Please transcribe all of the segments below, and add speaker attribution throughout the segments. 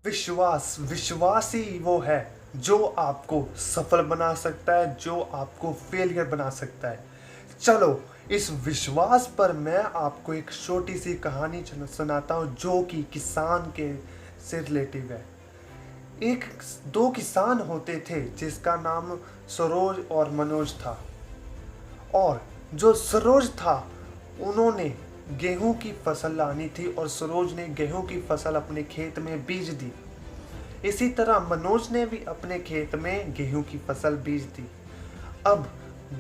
Speaker 1: विश्वास विश्वास ही वो है जो आपको सफल बना सकता है, जो आपको फेलियर बना सकता है। चलो, इस विश्वास पर मैं आपको एक छोटी सी कहानी सुनाता हूँ जो कि किसान के से रिलेटिव है। एक दो किसान होते थे जिसका नाम सरोज और मनोज था। और जो सरोज था, उन्होंने गेहूं की फसल लानी थी और सरोज ने गेहूं की फसल अपने खेत में बीज दी। इसी तरह मनोज ने भी अपने खेत में गेहूं की फसल बीज दी। अब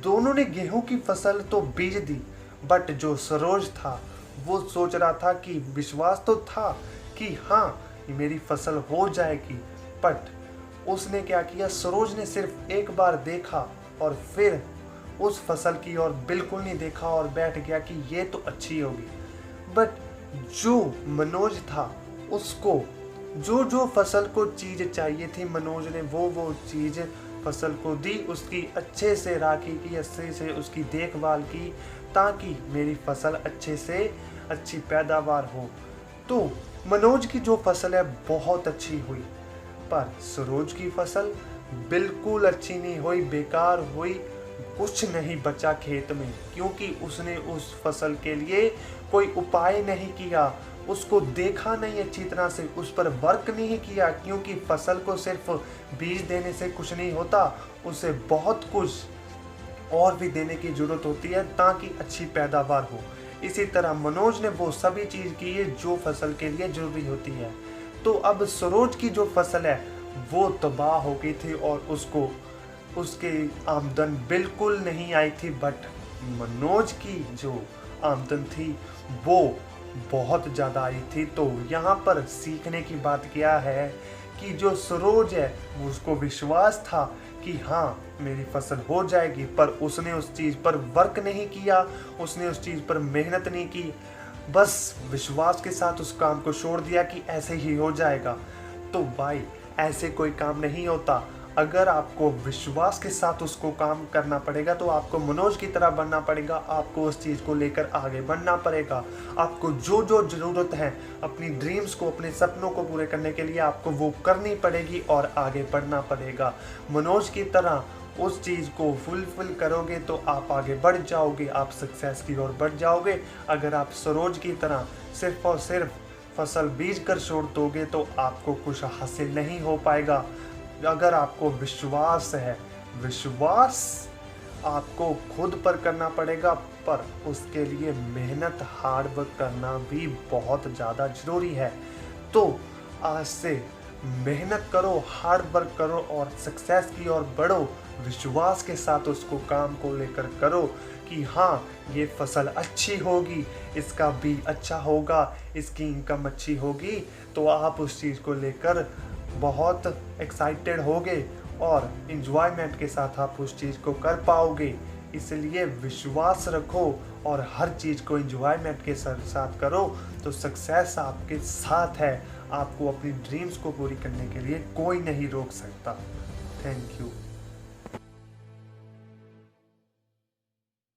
Speaker 1: दोनों ने गेहूं की फसल तो बीज दी, बट जो सरोज था वो सोच रहा था कि विश्वास तो था कि हाँ, ये मेरी फसल हो जाएगी। बट उसने क्या किया, सरोज ने सिर्फ एक बार देखा और फिर उस फसल की ओर बिल्कुल नहीं देखा और बैठ गया कि ये तो अच्छी होगी। बट जो मनोज था, उसको जो जो फसल को चीज़ चाहिए थी, मनोज ने वो चीज़ फसल को दी, उसकी अच्छे से राखी की, अच्छे से उसकी देखभाल की ताकि मेरी फसल अच्छे से अच्छी पैदावार हो। तो मनोज की जो फसल है बहुत अच्छी हुई, पर सरोज की फसल बिल्कुल अच्छी नहीं हुई, बेकार हुई। कुछ नहीं बचा खेत में, क्योंकि उसने उस फसल के लिए कोई उपाय नहीं किया, उसको देखा नहीं अच्छी तरह से, उस पर वर्क नहीं किया, क्योंकि फसल को सिर्फ बीज देने से कुछ नहीं होता, उसे बहुत कुछ और भी देने की जरूरत होती है ताकि अच्छी पैदावार हो। इसी तरह मनोज ने वो सभी चीज़ की है जो फसल के लिए जरूरी होती है। तो अब सरोज की जो फसल है वो तबाह हो गई थी और उसको उसके आमदन बिल्कुल नहीं आई थी। बट मनोज की जो आमदन थी वो बहुत ज़्यादा आई थी। तो यहाँ पर सीखने की बात क्या है कि जो सरोज है उसको विश्वास था कि हाँ, मेरी फसल हो जाएगी, पर उसने उस चीज़ पर वर्क नहीं किया, उसने उस चीज़ पर मेहनत नहीं की, बस विश्वास के साथ उस काम को छोड़ दिया कि ऐसे ही हो जाएगा। तो भाई, ऐसे कोई काम नहीं होता। अगर आपको विश्वास के साथ उसको काम करना पड़ेगा तो आपको मनोज की तरह बनना पड़ेगा, आपको उस चीज़ को लेकर आगे बढ़ना पड़ेगा। आपको जो जो ज़रूरत है अपनी ड्रीम्स को, अपने सपनों को पूरे करने के लिए आपको वो करनी पड़ेगी और आगे बढ़ना पड़ेगा। मनोज की तरह उस चीज़ को फुलफिल करोगे तो आप आगे बढ़ जाओगे, आप सक्सेस की ओर बढ़ जाओगे। अगर आप सरोज की तरह सिर्फ और सिर्फ फसल बीज कर छोड़ दोगे तो आपको कुछ हासिल नहीं हो पाएगा। अगर आपको विश्वास है, विश्वास आपको खुद पर करना पड़ेगा, पर उसके लिए मेहनत, हार्ड वर्क करना भी बहुत ज़्यादा ज़रूरी है। तो आज से मेहनत करो, हार्ड वर्क करो और सक्सेस की ओर बढ़ो। विश्वास के साथ उसको काम को लेकर करो कि हाँ, ये फसल अच्छी होगी, इसका बीज अच्छा होगा, इसकी इनकम अच्छी होगी। तो आप उस चीज़ को लेकर बहुत एक्साइटेड होगे और इन्जॉयमेंट के साथ आप उस चीज़ को कर पाओगे। इसलिए विश्वास रखो और हर चीज़ को इन्जॉयमेंट के साथ करो तो सक्सेस आपके साथ है। आपको अपनी ड्रीम्स को पूरी करने के लिए कोई नहीं रोक सकता। Thank you.